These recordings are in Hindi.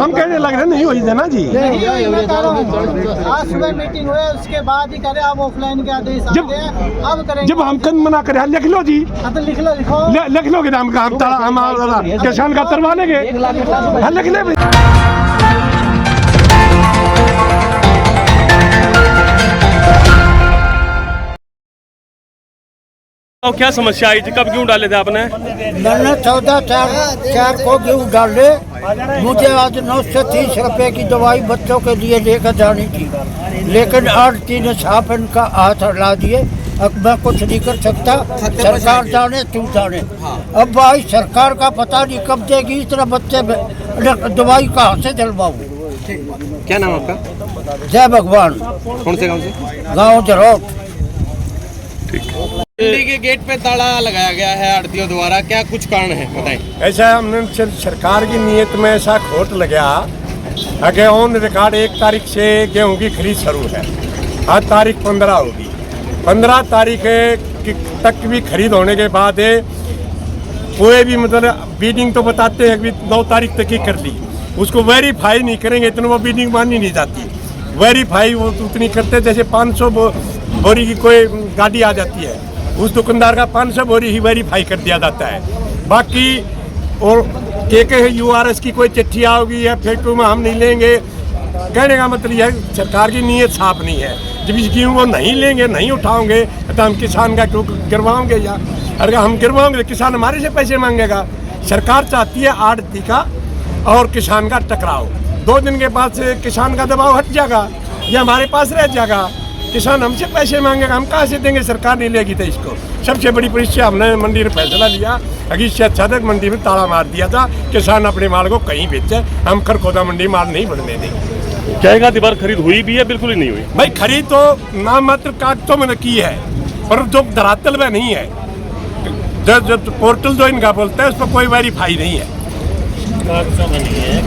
हम कहने लग रहे नहीं हुई थे ना जी। आज सुबह मीटिंग हुई, उसके बाद ही करे अब ऑफलाइन के आदेश आ गए, अब करेंगे। जब हम कन मना करे लिख लो जी, तो लिख लो, लिख लोगे हम किसान का तरवा लेंगे, लिख ले। और क्या समस्या आई थी, कब क्यों डाले थे आपने? मैंने 14/4 को गेहूँ डाले। मुझे आज 930 रुपए की दवाई बच्चों के लिए लेकर जानी थी, लेकिन आड़ती ने छाप इनका हाथ हटा दिए। अब मैं कुछ नहीं कर सकता, सरकार जाने तू जाने। अब भाई सरकार का पता नहीं कब देगी, इतना बच्चे दवाई कहाँ से दिलवाऊँ। क्या नाम आपका? जय भगवान। कौन से गाँव से? गाँव जरोट। मंडी के गेट पे ताला लगाया गया है आड़तियों द्वारा, क्या कुछ कारण है बताएं? ऐसा हमने सरकार की नीयत में ऐसा खोट लगा आगे ऑन रिकॉर्ड 1 तारीख से गेहूं की खरीद शुरू है। आज तारीख 15 होगी, 15 तारीख तक भी खरीद होने के बाद कोई भी मतलब बीडिंग तो बताते हैं कि 9 तारीख तक ही कर दी, उसको वेरीफाई नहीं करेंगे इतना वो बीडिंग मानी नहीं जाती। वेरीफाई वो उतनी करते जैसे 500 बोरी की कोई गाड़ी आ जाती है, उस दुकानदार का 500 बोरी ही वेरीफाई कर दिया जाता है। बाकी और के URS की कोई चिट्ठी आओगी या फैक्ट्री में हम नहीं लेंगे, कहने का मतलब यह सरकार की नीयत साफ नहीं है। जब इस गेहूँ को नहीं लेंगे, नहीं उठाओगे तो हम किसान का क्यों गिरवाओगे? या अगर हम गिरवाओगे तो किसान हमारे से पैसे मांगेगा। सरकार चाहती है आड़ती का और किसान का टकराव, 2 दिन के बाद से किसान का दबाव हट जाएगा, ये हमारे पास रह जाएगा। किसान हमसे पैसे मांगेगा, हम कहाँ से देंगे? सरकार नहीं लेगी। तो इसको सबसे बड़ी परीक्षा हमने मंडी में फैसला लिया, अगर इससे अच्छा तक मंडी में ताला मार दिया था, किसान अपने माल को कहीं बेचे, हम खरखोदा मंडी माल नहीं बढ़ने देंगे। क्या एक बार खरीद हुई भी है? बिल्कुल ही नहीं हुई भाई। खरीद तो नाम मात्र कागजों में की है, पर जो धरातल में नहीं है। जो पोर्टल जो इनका बोलता है उस पर कोई वेरीफाई नहीं है, कागजों में नहीं है।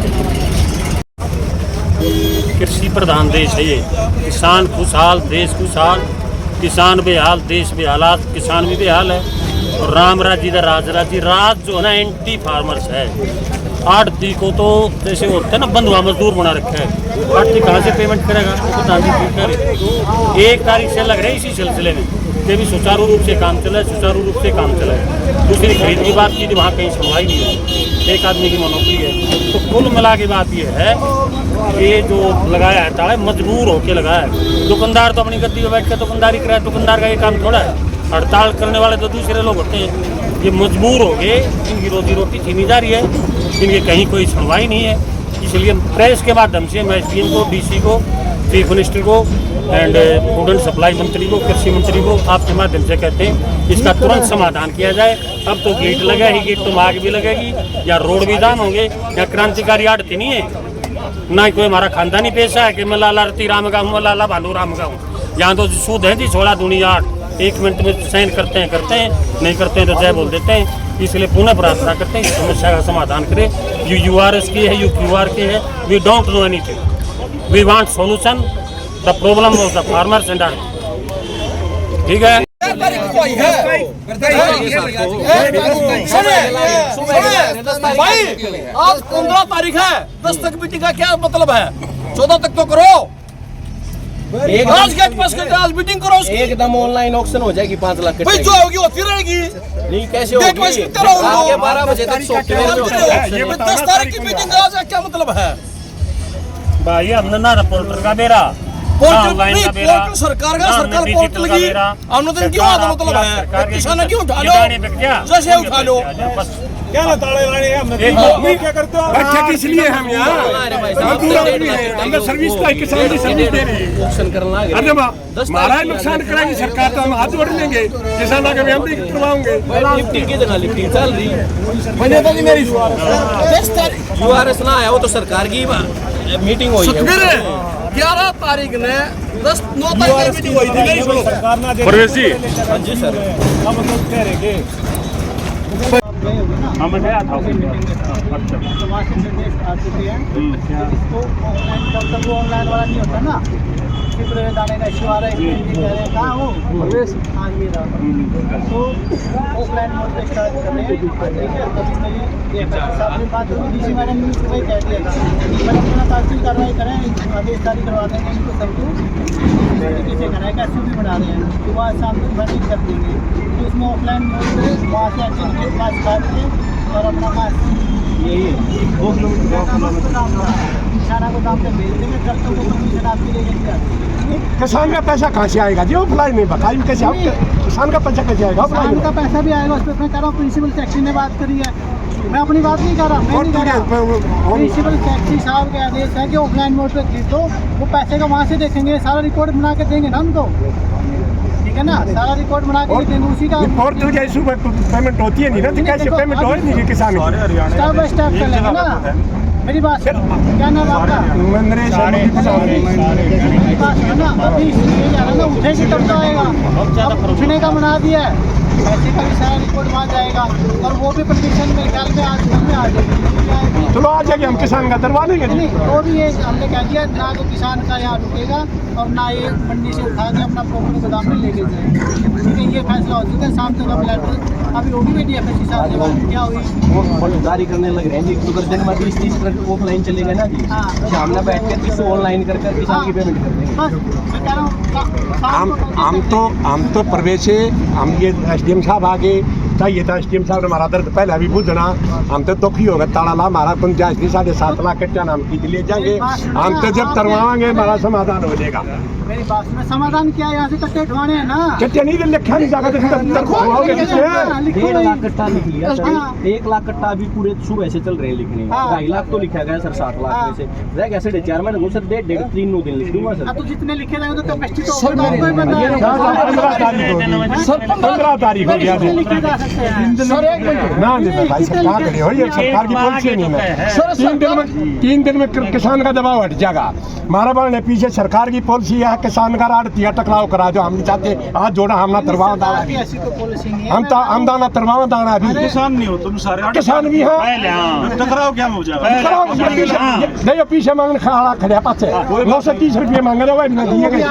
कृषि प्रधान देश है ये, किसान खुशहाल देश खुशहाल, किसान बेहाल देश बेहालात, किसान भी बेहाल है। और राम राज्य का राज जो है ना एंटी फार्मर्स है। आड़ती को तो जैसे होता है ना बंधुआ मजदूर बना रखा है, आड़ती कहाँ से पेमेंट करेगा? तो 1 तारीख से लग रहे इसी सिलसिले में कि भी सुचारू रूप से काम चला है, सुचारू रूप से काम चला है। दूसरी खरीद की बात की थी, वहाँ कहीं सुनवाई नहीं है, एक आदमी की मोनोपोली है। तो कुल मिला के बात ये है कि जो लगाया है ताला मजबूर होके लगाया है। दुकानदार तो अपनी गद्दी पर बैठ कर दुकानदारी कराए, दुकानदार का ये काम थोड़ा है। हड़ताल करने वाले तो दूसरे लोग होते हैं, ये मजबूर हो गए, इनकी रोजी रोटी छीनी जा रही है, इनकी कहीं कोई सुनवाई नहीं है। इसलिए प्रेस के माध्यम से मैं SDM को, DC को, चीफ मिनिस्टर को एंड फूड एंड सप्लाई मंत्री को, कृषि मंत्री को आपके माध्यम से कहते हैं इसका तुरंत समाधान किया जाए। अब तो गेट लगा ही, गेट तो आग भी लगेगी, या रोड भी जाम होंगे, या क्रांतिकारी आड़ती नहीं है ना कोई हमारा खानदानी पेशा है कि मैं लाला रती राम का हूँ, मैं लाला भालू राम का हूँ। यहाँ तो सूद है जी 16 दूनी 8, 1 मिनट में साइन करते हैं, नहीं करते हैं तो जय बोल देते हैं। इसलिए पुनः प्रार्थना करते हैं इस समस्या का समाधान करें। URS की है, QR की है, we don't know anything, we want solution the problem of the farmers and ठीक है। भाई आज 15 तारीख है, 10 तक मीटिंग का क्या मतलब है? 14 तक तो करो, आज गेट पास करके आज मीटिंग करो। एकदम ऑनलाइन ऑक्शन हो जाएगी 5 लाख भाई, जो होगी होती रहेगी। नहीं कैसे होगी? 12 बजे तक 10 तारीख की मीटिंग आज क्या मतलब है? भाई हमने ना रिपोर्टर का बेरा पोर्टल सरकार का, सरकार पोर्टल की अनुदान क्यों आता मतलब है? किसान क्यों उठा लो, जैसे उठा लो क्या ना ताले वाले हम क्या करते हो? बैठे किस लिए हम यहाँ? हमने सर्विस का किसान की सर्विस दे रही है। ऑक्शन करना है, अरे हमारा नुकसान कराएगी सरकार तो हम हाथ जोड़ लेंगे, किसान आगे हम भी करवाओंगे। लिफ्टिंग की जगह लिफ्टिंग चल रही है। मैंने तो नहीं मेरी URS ना आया, वो तो सरकार की मीटिंग हुई है। 11 तारीख ने 9 तारीख मीटिंग हुई थी सरकार ना। परवेश जी, हाँ जी सर, हम गया था इसको ऑनलाइन तब तक वो ऑनलाइन वाला नहीं होता ना, फिर दाने का इशू आ रहा है, कहाँ हो तो ऑफलाइन मोड पे स्टार्ट कर रहे हैं। ठीक है, तभी मेरी बात हुई, DC मैडम ने कह दिया था आदेशदारी करवा देंगे इनको सबको कैसे कराएगा, कैसे भी बना रहे हैं तो वहाँ शाम तक भर्ती कर देंगे। तो इसमें ऑफलाइन मोड पे वहाँ से एक्चुअली पास काट के और अपना पास यही 2 किलोमीटर निशाना को दाम पे भेज देंगे, जब तक वो परमिशन आपकी ले लेके आते हैं। किसान का पैसा कहाँ से आएगा जी? ऑफलाइन नहीं बताइए कैसे किसान का पैसा कैसे आएगा? किसान का पैसा भी आएगा उस पर। मैं कह रहा हूँ प्रिंसिपल सेक्रेटरी ने बात करी है, मैं अपनी बात नहीं कर रहा, मैं नहीं कर रहा। प्रिंसिपल सेक्रेटरी साहब का आदेश है कि ऑफलाइन मोड पे खरीद दो, वो पैसे का वहाँ से देखेंगे, सारा रिकॉर्ड बना के देंगे ना उनको, ठीक है ना, सारा रिकॉर्ड बना के देंगे उसी का। पोर्टल के इशू पेमेंट होती है नहीं ना, तो कैसे पेमेंट हो नहीं किसान? स्टेप बाय स्टेप चलेगा ना। मेरी बात क्या नाम आपका? ना अभी इसलिए जा रहा ना, उठेगी तब तो आएगा, अब उठने का बना दिया है, पैसे का भी सारा रिकॉर्ड वहाँ जाएगा और वो भी परमिशन मेरे ख्याल में आज में आ जाएगी। चलो आ जाएगी, हम किसान का करवा लेंगे। नहीं वो भी ये हमने कह दिया ना, तो किसान का यहाँ रुकेगा और ना ये मंडी से उठा के अपना प्रॉपर्टी गोदाम में लेके जाएगा, ठीक है। ये फैसला हो चुका है, शाम तक अब लेटर अभी होगी भी DFSC साहब के बाद क्या हुई वो जारी करने लग रहे हैं जी, अगर दिन में 20-30 ट्रक ऑफलाइन चलेगा ना जी, शाम में बैठ कर किसी ऑनलाइन कर किसान की पेमेंट कर देंगे। बस मैं कह रहा हूँ हम तो प्रवेश है, हम ये SDM साहब आगे चाहिए था, SDM साहब ने हमारा दर्द पहले अभी बुझना, हम तो दुखी हो गए, ताला ला हमारा पंचायत 7.5 लाख कट्टा नाम की ले जाएंगे, हम तो जब तरवाएंगे हमारा समाधान हो जाएगा। मेरी बात में समाधान क्या है, यहाँ से कट्टे उठवाने हैं ना, कट्टे नहीं लिखा नहीं जाएगा, 1.5 लाख कट्टा लिख लिया सर, 1 लाख कट्टा अभी पूरे सुबह से चल रहे हैं लिखने, 2.5 लाख तो लिखा गया सर, 7 लाख में से रह गया 4.5 महीने सर, 1.5-3 दिन लिख दूंगा सर। तो जितने लिखे रहेंगे तो कैपेसिटी तो 15 तारीख हो गया सर। एक मिनट ना भाई सरकार खड़ी हो, ये सरकार की पॉलिसी नहीं है। 3 दिन में किसान का दबाव हट जाएगा। हमारा बार ने पीछे सरकार की पॉलिसी है, किसान का आड़तिया टकराव करा जो हम नहीं चाहते, आज जोड़ा हमना तरवा दाना भी, ऐसी तो पॉलिसी नहीं है। हम दाना तरवा दाना भी किसान नहीं हो तुम सारे, किसान भी हैं, टकराव क्या हो जाएगा? नहीं प्पीछे मांगने खड़ा खड़े पास 930 रुपये मांग रहे हो, दिए गए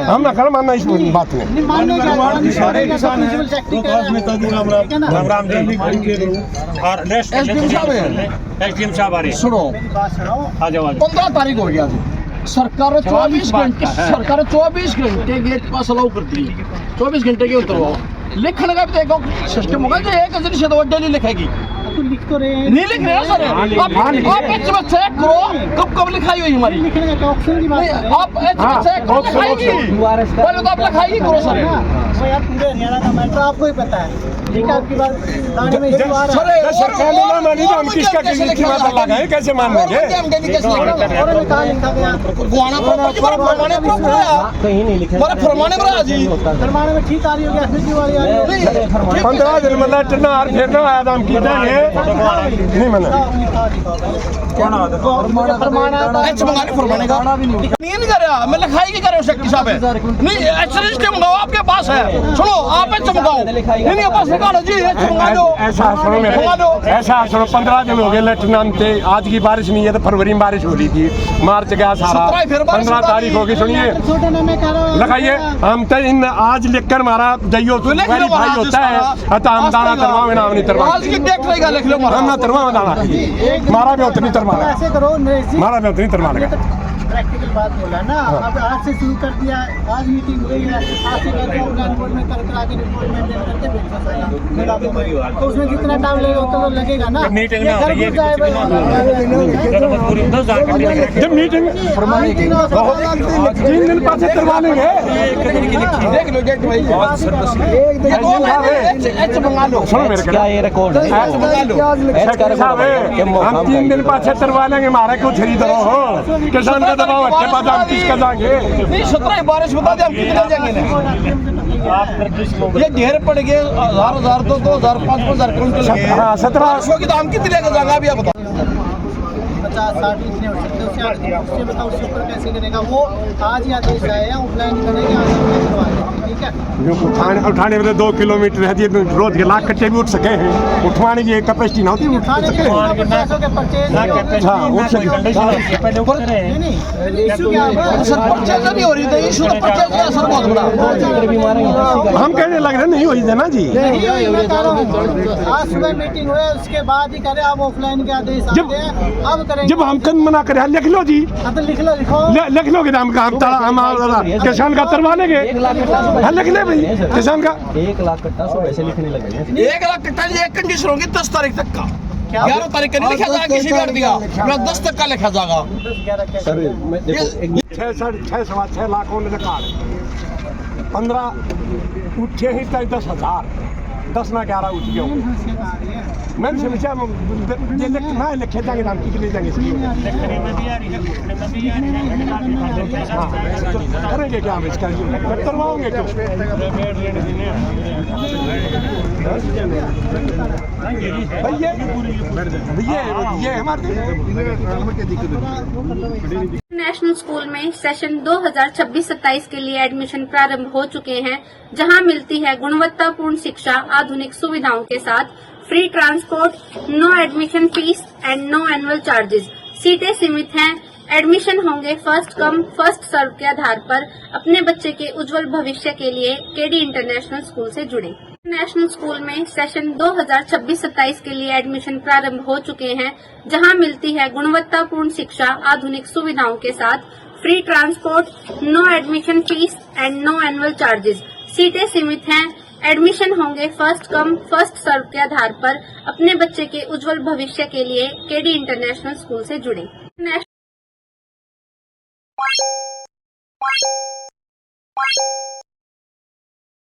हम ना कर मानना इस बात में। नहीं मानने का सारे किसान हैं, राम राम जी और SDM साहब आ रहे, सुनो आ जाओ 15 तारीख हो गया सरकार 24 घंटे, सरकार 24 घंटे गेट पास अलाउ करती है, 24 घंटे के उतरवाओ। लिखने का भी देखो सिस्टम होगा जो 1 हजार से डेली लिखेगी, तो लिख तो रहे हैं, नहीं लिख रहे हैं सर। आप चेक करो कब लिखाई हुई हमारी, लिखने का ऑप्शन की बात नहीं कर रहे हैं। आप चेक लिखाएगी, पहले तो आप लिखाई करो सर। वो यार पूरे हरियाणा का मैटर आपको ही पता है, ठीक है। आपकी बात दाने में इशू आ रहा है, सरकार ने ना मानी तो हम किसका किसकी बात लगाए, कैसे मान लेंगे? और में कहाँ लिखा गया कहीं नहीं लिखा, फरमाने में ठीक आ रही होगी, एसपी वाली आ रही होगी। 15 दिन मतलब टना हर फेरना आया था, हम की देंगे नहीं मना नहीं कर रहा मैं, लिखाई की कर रहा हूँ शक्ति साहब है, नहीं एक्सरेज के मंगाओ, आपके पास है, सुनो आप मंगाओ, नहीं पास निकालो जी, मंगा दो। ऐसा सुनो मेरे, ऐसा सुनो 15 दिन हो गए लेफ्टिनेंट थे, आज की बारिश नहीं है तो फरवरी में बारिश हो रही थी, मार्च गया सारा, 15 तारीख होगी। सुनिए लगाइए, हम तो इन आज लिखकर हमारा जइयो वेरीफाई होता है तो हम दाना तरवावे ना नहीं तरवा, हम ना तरवा दाना हमारा भी उतनी तरवा, ऐसे करो हमारा भी उतनी तरवा लगा। प्रैक्टिकल बात बोला ना, अब आज से शुरू कर दिया, आज मीटिंग हुई है, आज से करके ऑनलाइन बोर्ड में कर आके रिपोर्ट मेंटेन करके भेजना, तो उसमें कितना टाइम लगेगा उतना तो लगेगा ना। मीटिंग में जब मीटिंग 3 दिन पास करवा लेंगे, देख लो गेट भाई, सुनो मेरे क्या ये रिकॉर्ड है? हम 3 दिन पास करवा लेंगे, हमारा क्यों खरीद रहे हो? किसान का दबाव अच्छे पास हम किसका जाएंगे? नहीं 17 बारिश बता दे हम कितने जाएंगे ना, ये ढेर पड़ गए 1000 तो 2000 5,000 क्विंटल के, 17 की दाम कितने का जाएगा अभी आप बताओ। 50-60 इतने हो सकते हैं, उससे बताओ उससे ऊपर कैसे करेगा वो। आज ही आदेश आया ऑफलाइन करेंगे, आज ऑनलाइन करवा देंगे। ठीक है जो उठाने वाले 2 किलोमीटर है, तो रोज के लाख कट्टे भी उठ सके हैं। उठवाने की कैपेसिटी ना होती, उठ उठाने सके के पूरा प्रोसेस हो गया, परचेज हाँ, उठ सके। नहीं इशू क्या है सर परचेज नहीं हो रही थी, इशू तो परचेज का असर बहुत बड़ा। हम कहने लग रहे नहीं हुई है ना जी। नहीं हुई, मैं कह रहा हूँ आज सुबह मीटिंग हुई, उसके बाद ही करे अब ऑफलाइन के आदेश आ गए, अब करेंगे। जब हम कद मना करे लिख लो जी, हाँ तो लिख लो, लिखो लिख लोगे हम किसान का तरवा लेंगे। 1 लाख कट्टा हाँ लिख ले भाई किसान का 1 लाख कट्टा सो वैसे लिखने लगे हैं। 1 लाख कट्टा जी एक कंडीशन होगी 10 तारीख तक का, क्या 11 तारीख का नहीं लिखा जाएगा किसी कर दिया, 10 तक का लिखा जाएगा। 10-11 सर मैं देखो एक 6.5 लाख होने रिकॉर्ड 15 उठे ही तक 10,000 10 ना 11 उठ गए। मैंने समझा ये ना लिखे जाएंगे नाम की ले जाएंगे करेंगे क्या हम इसका करवाओगे क्यों भैया हमारे नेशनल स्कूल में सेशन 2026-27 के लिए एडमिशन प्रारंभ हो चुके हैं, जहां मिलती है गुणवत्तापूर्ण शिक्षा आधुनिक सुविधाओं के साथ, free transport, no admission fees and no annual charges. सीटें सीमित हैं। एडमिशन होंगे फर्स्ट कम फर्स्ट सर्व के आधार पर। अपने बच्चे के उज्जवल भविष्य के लिए केडी इंटरनेशनल स्कूल से जुड़े। नेशनल स्कूल में सेशन 2026-27 के लिए एडमिशन प्रारंभ हो चुके हैं, जहां मिलती है गुणवत्तापूर्ण शिक्षा आधुनिक सुविधाओं के साथ, free transport, no admission fees and no annual charges. सीटें सीमित हैं। एडमिशन होंगे फर्स्ट कम फर्स्ट सर्व के आधार पर। अपने बच्चे के उज्जवल भविष्य के लिए केडी इंटरनेशनल स्कूल से जुड़े।